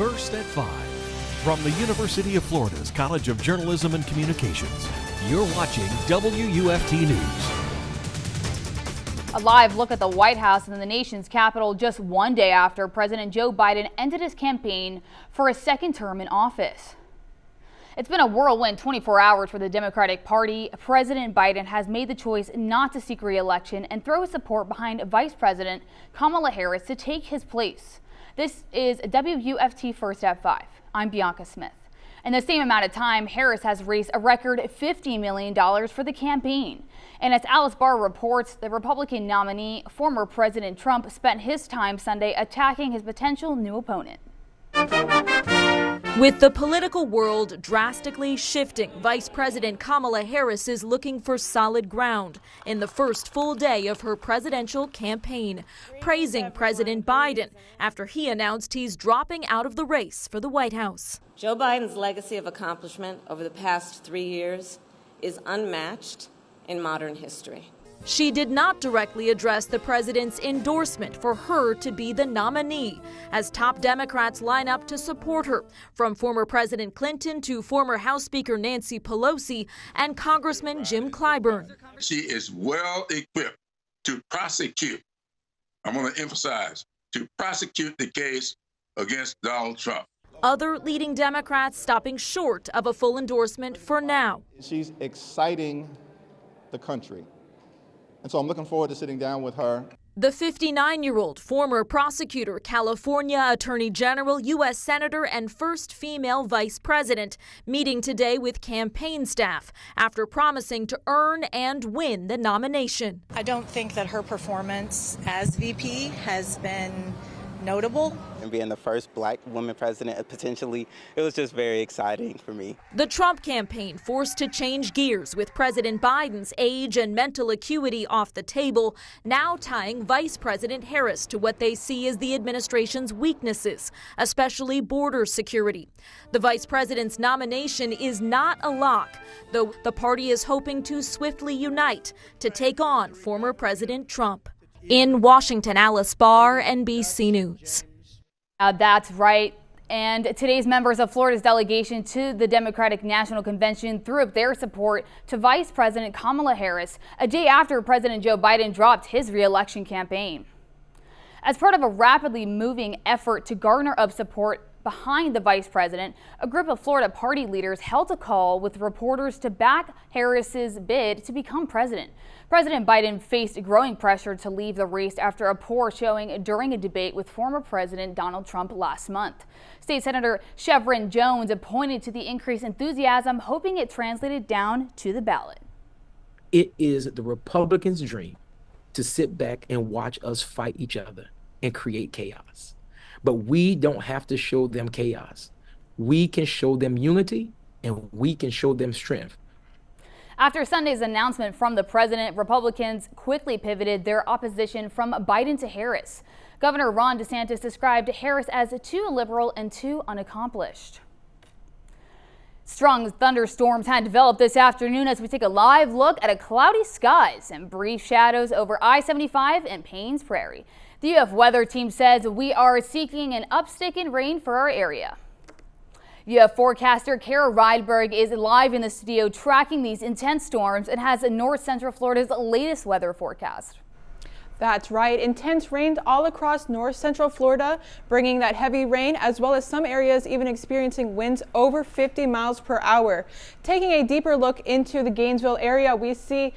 First at 5. From the University of Florida's College of Journalism and Communications, you're watching WUFT News. A live look at the White House and the nation's capital just one day after President Joe Biden ended his campaign for a second term in office. It's been a whirlwind 24 hours for the Democratic Party. President Biden has made the choice not to seek re-election and throw his support behind Vice President Kamala Harris to take his place. This is WUFT First at 5. I'm Bianca Smith. In the same amount of time, Harris has raised a record $50 million for the campaign. And as Alice Barr reports, the Republican nominee, former President Trump, spent his time Sunday attacking his potential new opponent. With the political world drastically shifting, Vice President Kamala Harris is looking for solid ground in the first full day of her presidential campaign, praising President Biden after he announced he's dropping out of the race for the White House. Joe Biden's legacy of accomplishment over the past 3 years is unmatched in modern history. She did not directly address the president's endorsement for her to be the nominee, as top Democrats line up to support her, from former President Clinton to former House Speaker Nancy Pelosi and Congressman Jim Clyburn. She is well equipped to prosecute, I'm going to emphasize, to prosecute the case against Donald Trump. Other leading Democrats stopping short of a full endorsement for now. She's exciting the country. And so I'm looking forward to sitting down with her. The 59-year-old former prosecutor, California Attorney General, U.S. Senator, and first female vice president, meeting today with campaign staff after promising to earn and win the nomination. I don't think that her performance as VP has been notable. And being the first black woman president, potentially, it was just very exciting for me. The Trump campaign forced to change gears with President Biden's age and mental acuity off the table, now tying Vice President Harris to what they see as the administration's weaknesses, especially border security. The vice president's nomination is not a lock, though the party is hoping to swiftly unite to take on former President Trump. In Washington, Alice Barr, NBC News. That's right. And today's members of Florida's delegation to the Democratic National Convention threw up their support to Vice President Kamala Harris a day after President Joe Biden dropped his re-election campaign. As part of a rapidly moving effort to garner up support behind the vice president, a group of Florida party leaders held a call with reporters to back Harris's bid to become president. President Biden faced growing pressure to leave the race after a poor showing during a debate with former President Donald Trump last month. State Senator Chevron Jones pointed to the increased enthusiasm, hoping it translated down to the ballot. It is the Republicans' dream to sit back and watch us fight each other and create chaos. But we don't have to show them chaos. We can show them unity, and we can show them strength. After Sunday's announcement from the president, Republicans quickly pivoted their opposition from Biden to Harris. Governor Ron DeSantis described Harris as too liberal and too unaccomplished. Strong thunderstorms had developed this afternoon as we take a live look at cloudy skies and brief shadows over I-75 and Paynes Prairie. The UF weather team says we are seeking an upstick in rain for our area. UF forecaster Kara Rydberg is live in the studio tracking these intense storms and has North Central Florida's latest weather forecast. That's right. Intense rains all across North Central Florida, bringing that heavy rain, as well as some areas even experiencing winds over 50 miles per hour. Taking a deeper look into the Gainesville area, we see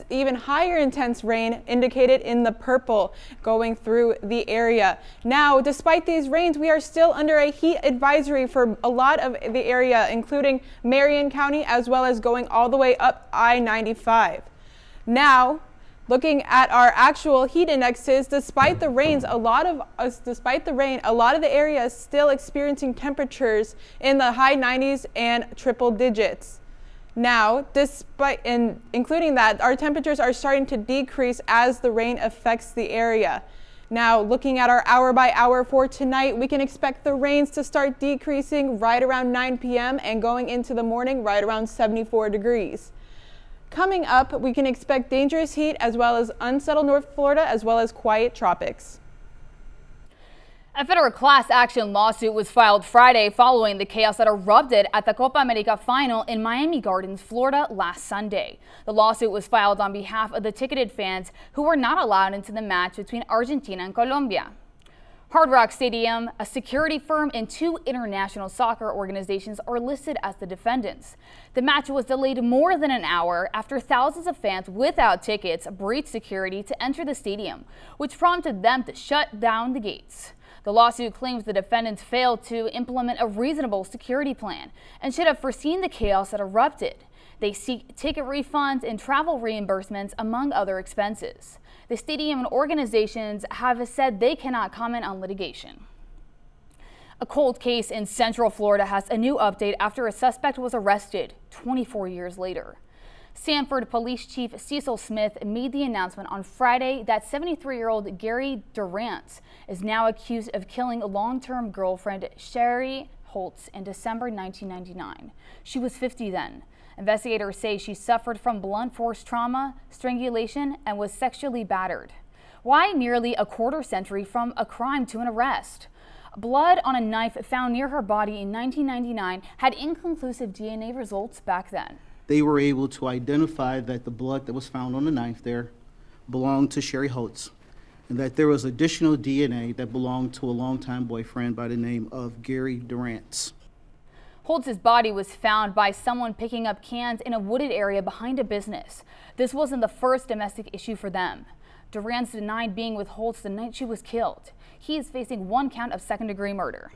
even higher intense rain indicated in the purple going through the area. Now, despite these rains, we are still under a heat advisory for a lot of the area, including Marion County, as well as going all the way up I-95. Now, looking at our actual heat indexes, despite the rain, a lot of the area is still experiencing temperatures in the high 90s and triple digits. Now, including that, our temperatures are starting to decrease as the rain affects the area. Now, looking at our hour by hour for tonight, we can expect the rains to start decreasing right around 9 p.m. and going into the morning right around 74 degrees. Coming up, we can expect dangerous heat as well as unsettled North Florida as well as quiet tropics. A federal class action lawsuit was filed Friday following the chaos that erupted at the Copa America final in Miami Gardens, Florida last Sunday. The lawsuit was filed on behalf of the ticketed fans who were not allowed into the match between Argentina and Colombia. Hard Rock Stadium, a security firm, and 2 international soccer organizations are listed as the defendants. The match was delayed more than an hour after thousands of fans without tickets breached security to enter the stadium, which prompted them to shut down the gates. The lawsuit claims the defendants failed to implement a reasonable security plan and should have foreseen the chaos that erupted. They seek ticket refunds and travel reimbursements, among other expenses. The stadium and organizations have said they cannot comment on litigation. A cold case in Central Florida has a new update after a suspect was arrested 24 years later. Sanford Police Chief Cecil Smith made the announcement on Friday that 73-year-old Gary Durant is now accused of killing long-term girlfriend Sherry Holtz in December 1999. She was 50 then. Investigators say she suffered from blunt force trauma, strangulation, and was sexually battered. Why nearly a quarter century from a crime to an arrest? Blood on a knife found near her body in 1999 had inconclusive DNA results back then. They were able to identify that the blood that was found on the knife there belonged to Sherry Holtz, and that there was additional DNA that belonged to a longtime boyfriend by the name of Gary Durant. Holtz's body was found by someone picking up cans in a wooded area behind a business. This wasn't the first domestic issue for them. Durant denied being with Holtz the night she was killed. He is facing 1 count of second-degree murder.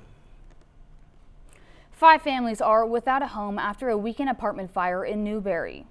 5 families are without a home after a weekend apartment fire in Newberry.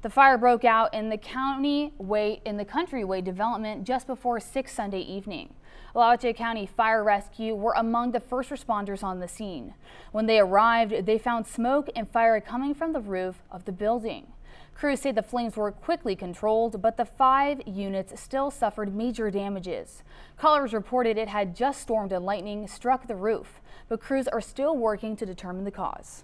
The fire broke out in the Countryway development just before 6 Sunday evening. La Leche County Fire Rescue were among the first responders on the scene. When they arrived, they found smoke and fire coming from the roof of the building. Crews say the flames were quickly controlled, but the 5 units still suffered major damages. Callers reported it had just stormed and lightning struck the roof, but crews are still working to determine the cause.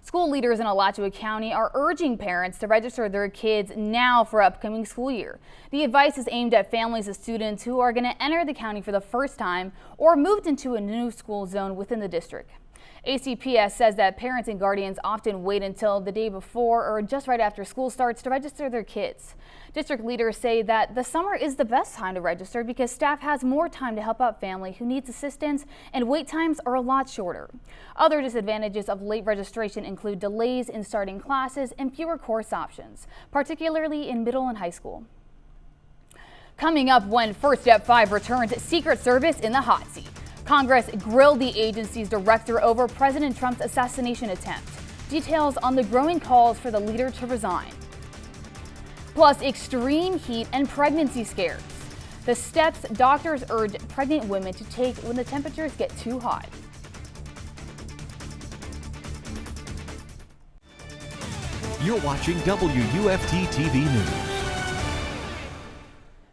School leaders in Alachua County are urging parents to register their kids now for upcoming school year. The advice is aimed at families of students who are going to enter the county for the first time or moved into a new school zone within the district. ACPS says that parents and guardians often wait until the day before or just right after school starts to register their kids. District leaders say that the summer is the best time to register because staff has more time to help out family who needs assistance and wait times are a lot shorter. Other disadvantages of late registration include delays in starting classes and fewer course options, particularly in middle and high school. Coming up when First Step 5 returns, Secret Service in the hot seat. Congress grilled the agency's director over President Trump's assassination attempt. Details on the growing calls for the leader to resign. Plus, extreme heat and pregnancy scares. The steps doctors urge pregnant women to take when the temperatures get too hot. You're watching WUFT-TV News.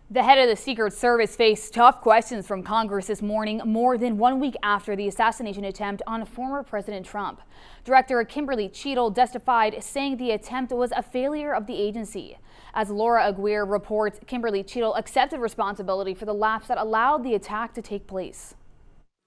The head of the Secret Service faced tough questions from Congress this morning, more than 1 week after the assassination attempt on former President Trump. Director Kimberly Cheadle testified, saying the attempt was a failure of the agency. As Laura Aguirre reports, Kimberly Cheadle accepted responsibility for the lapse that allowed the attack to take place.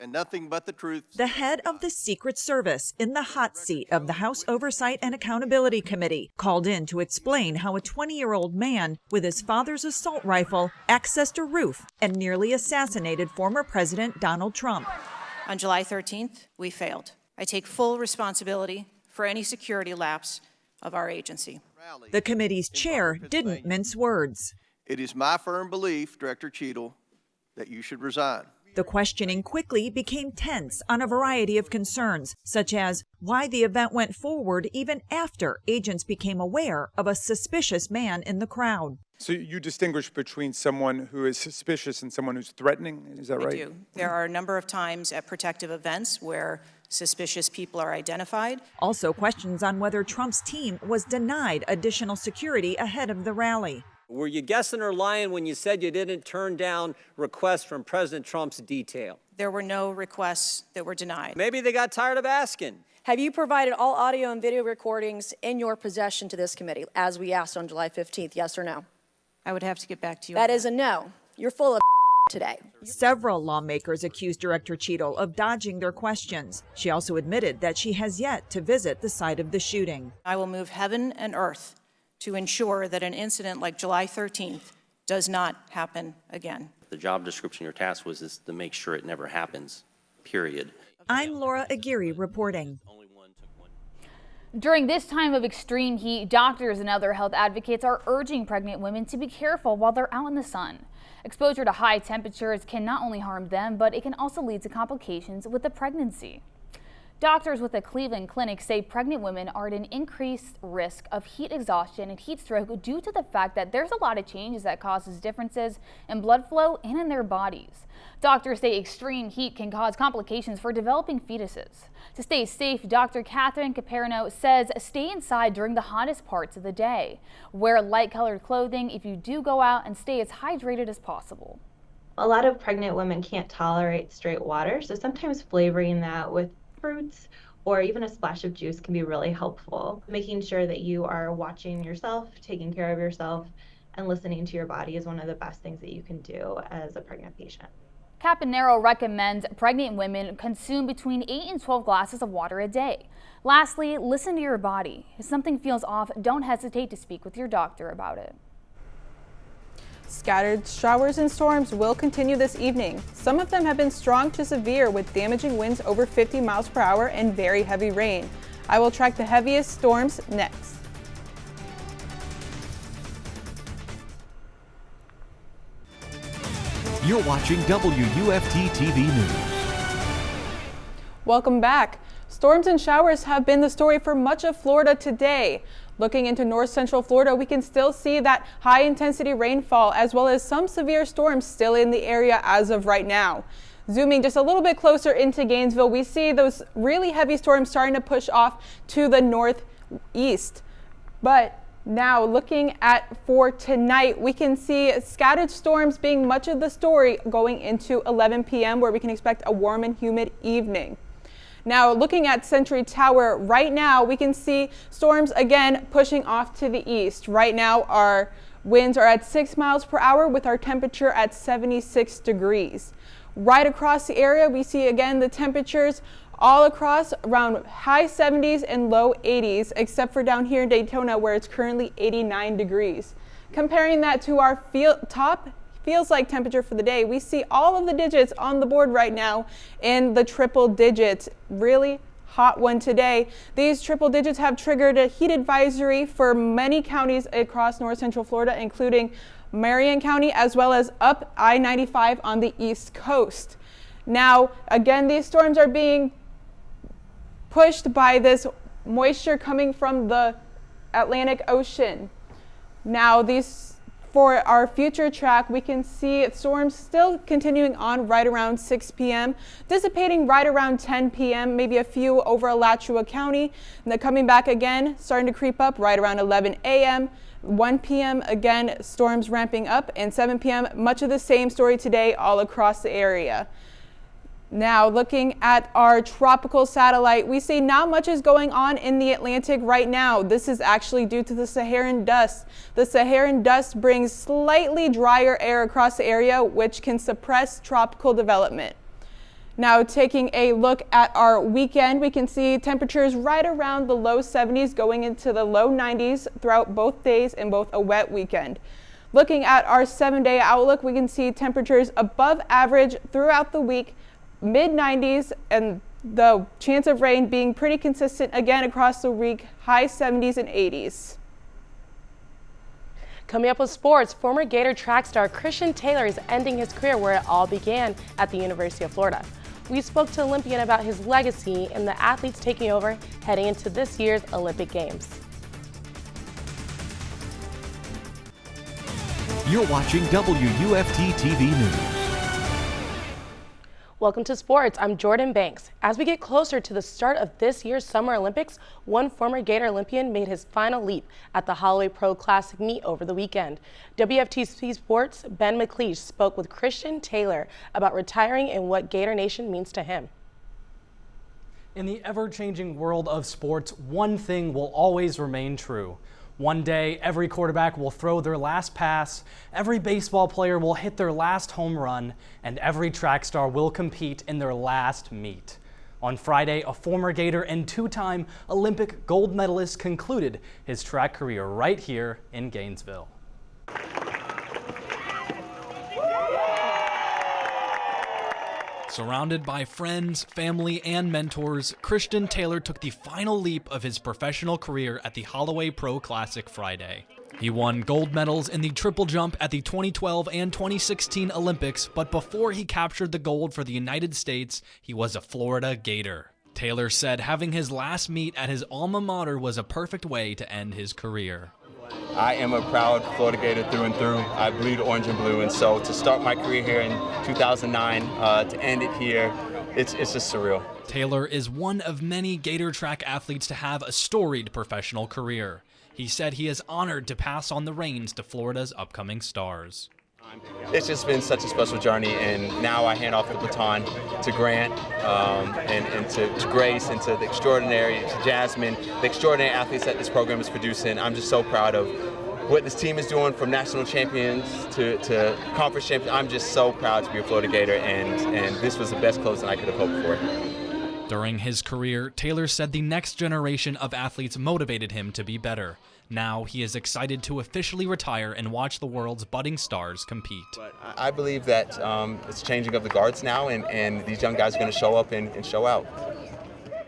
And nothing but the truth. The head of the Secret Service in the hot seat of the House Oversight and Accountability Committee called in to explain how a 20-year-old man with his father's assault rifle accessed a roof and nearly assassinated former President Donald Trump. On July 13th, we failed. I take full responsibility for any security lapse of our agency. The committee's chair didn't mince words. It is my firm belief, Director Cheadle, that you should resign. The questioning quickly became tense on a variety of concerns, such as why the event went forward even after agents became aware of a suspicious man in the crowd. So you distinguish between someone who is suspicious and someone who's threatening, is that right? I do. There are a number of times at protective events where suspicious people are identified. Also questions on whether Trump's team was denied additional security ahead of the rally. Were you guessing or lying when you said you didn't turn down requests from President Trump's detail? There were no requests that were denied. Maybe they got tired of asking. Have you provided all audio and video recordings in your possession to this committee, as we asked on July 15th, yes or no? I would have to get back to you. That is a no. You're full of today. Several lawmakers accused Director Cheadle of dodging their questions. She also admitted that she has yet to visit the site of the shooting. I will move heaven and earth to ensure that an incident like July 13th does not happen again. The job description, your task was is to make sure it never happens, period. I'm Laura Aguirre reporting. During this time of extreme heat, doctors and other health advocates are urging pregnant women to be careful while they're out in the sun. Exposure to high temperatures can not only harm them, but it can also lead to complications with the pregnancy. Doctors with the Cleveland Clinic say pregnant women are at an increased risk of heat exhaustion and heat stroke due to the fact that there's a lot of changes that causes differences in blood flow and in their bodies. Doctors say extreme heat can cause complications for developing fetuses. To stay safe, Dr. Catherine Caperno says stay inside during the hottest parts of the day. Wear light-colored clothing if you do go out and stay as hydrated as possible. A lot of pregnant women can't tolerate straight water, so sometimes flavoring that with fruits or even a splash of juice can be really helpful. Making sure that you are watching yourself, taking care of yourself, and listening to your body is one of the best things that you can do as a pregnant patient. Caponero recommends pregnant women consume between 8 and 12 glasses of water a day. Lastly, listen to your body. If something feels off, don't hesitate to speak with your doctor about it. Scattered showers and storms will continue this evening. Some of them have been strong to severe with damaging winds over 50 miles per hour and very heavy rain. I will track the heaviest storms next. You're watching WUFT-TV News. Welcome back. Storms and showers have been the story for much of Florida today. Looking into north central Florida, we can still see that high intensity rainfall as well as some severe storms still in the area as of right now. Zooming just a little bit closer into Gainesville, we see those really heavy storms starting to push off to the northeast. But now looking at for tonight, we can see scattered storms being much of the story going into 11 p.m. where we can expect a warm and humid evening. Now looking at Century Tower right now, we can see storms again pushing off to the east. Right now our winds are at 6 miles per hour with our temperature at 76 degrees. Right across the area we see again the temperatures all across around high 70s and low 80s, except for down here in Daytona where it's currently 89 degrees. Comparing that to our top feels like temperature for the day, we see all of the digits on the board right now in the triple digits. Really hot one today. These triple digits have triggered a heat advisory for many counties across north central Florida, including Marion County as well as up I-95 on the east coast. Now again, these storms are being pushed by this moisture coming from the Atlantic Ocean. Now for our future track, we can see storms still continuing on right around 6 p.m., dissipating right around 10 p.m., maybe a few over Alachua County, and then coming back again, starting to creep up right around 11 a.m., 1 p.m. again, storms ramping up, and 7 p.m., much of the same story today all across the area. Now looking at our tropical satellite, we see not much is going on in the Atlantic right now. This is actually due to the Saharan dust. The Saharan dust brings slightly drier air across the area, which can suppress tropical development. Now taking a look at our weekend, we can see temperatures right around the low 70s going into the low 90s throughout both days and both a wet weekend. Looking at our 7-day outlook, we can see temperatures above average throughout the week, mid 90s, and the chance of rain being pretty consistent again across the week, high 70s and 80s. Coming up with sports, former Gator track star Christian Taylor is ending his career where it all began at the University of Florida. We spoke to Olympian about his legacy and the athletes taking over heading into this year's Olympic Games. You're watching WUFT-TV News. Welcome to sports. I'm Jordyn Banks. As we get closer to the start of this year's Summer Olympics, one former Gator Olympian made his final leap at the Holloway Pro Classic meet over the weekend. WFTV Sports' Ben McLeish spoke with Christian Taylor about retiring and what Gator Nation means to him. In the ever-changing world of sports, one thing will always remain true. One day, every quarterback will throw their last pass, every baseball player will hit their last home run, and every track star will compete in their last meet. On Friday, a former Gator and two-time Olympic gold medalist concluded his track career right here in Gainesville. Surrounded by friends, family, and mentors, Christian Taylor took the final leap of his professional career at the Holloway Pro Classic Friday. He won gold medals in the triple jump at the 2012 and 2016 Olympics, but before he captured the gold for the United States, he was a Florida Gator. Taylor said having his last meet at his alma mater was a perfect way to end his career. I am a proud Florida Gator through and through. I bleed orange and blue, and so to start my career here in 2009, to end it here, it's just surreal. Taylor is one of many Gator track athletes to have a storied professional career. He said he is honored to pass on the reins to Florida's upcoming stars. It's just been such a special journey, and now I hand off the baton to Grant and to Grace and to the extraordinary, to Jasmine, the extraordinary athletes that this program is producing. I'm just so proud of what this team is doing, from national champions to conference champions. I'm just so proud to be a Florida Gator, and this was the best closing I could have hoped for. During his career, Taylor said the next generation of athletes motivated him to be better. Now he is excited to officially retire and watch the world's budding stars compete. I believe that it's changing of the guards now, and these young guys are going to show up and show out.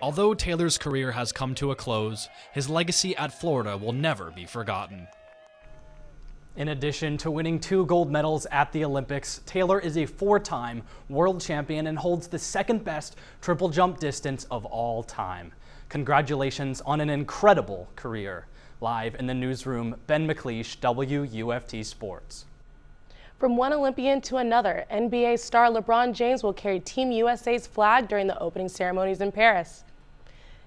Although Taylor's career has come to a close, his legacy at Florida will never be forgotten. In addition to winning 2 gold medals at the Olympics, Taylor is a 4-time world champion and holds the second best triple jump distance of all time. Congratulations on an incredible career. Live in the newsroom, Ben McLeish, WUFT Sports. From one Olympian to another, NBA star LeBron James will carry Team USA's flag during the opening ceremonies in Paris.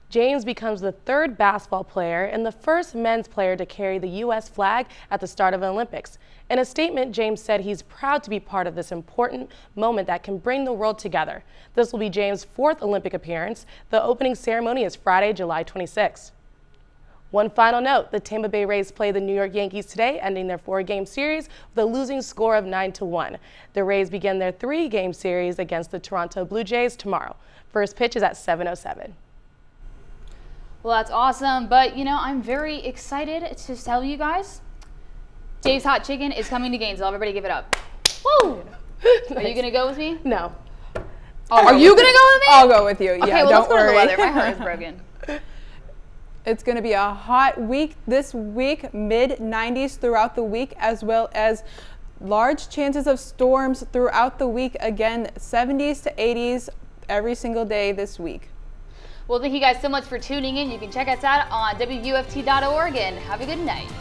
James becomes the 3rd basketball player and the 1st men's player to carry the U.S. flag at the start of the Olympics. In a statement, James said he's proud to be part of this important moment that can bring the world together. This will be James' 4th Olympic appearance. The opening ceremony is Friday, July 26th. One final note, the Tampa Bay Rays play the New York Yankees today, ending their 4-game series with a losing score of 9-1. The Rays begin their 3-game series against the Toronto Blue Jays tomorrow. First pitch is at 7:07. Well, that's awesome, but you know, I'm very excited to tell you guys, Dave's Hot Chicken is coming to Gainesville. Everybody give it up. Woo! Are you gonna go with me? No. Are you gonna go with me? I'll go with you. Okay, Yeah, well, don't let's go worry. to the weather. My heart is broken. It's going to be a hot week this week, mid-90s throughout the week, as well as large chances of storms throughout the week. Again, 70s to 80s every single day this week. Well, thank you guys so much for tuning in. You can check us out on WUFT.org and have a good night.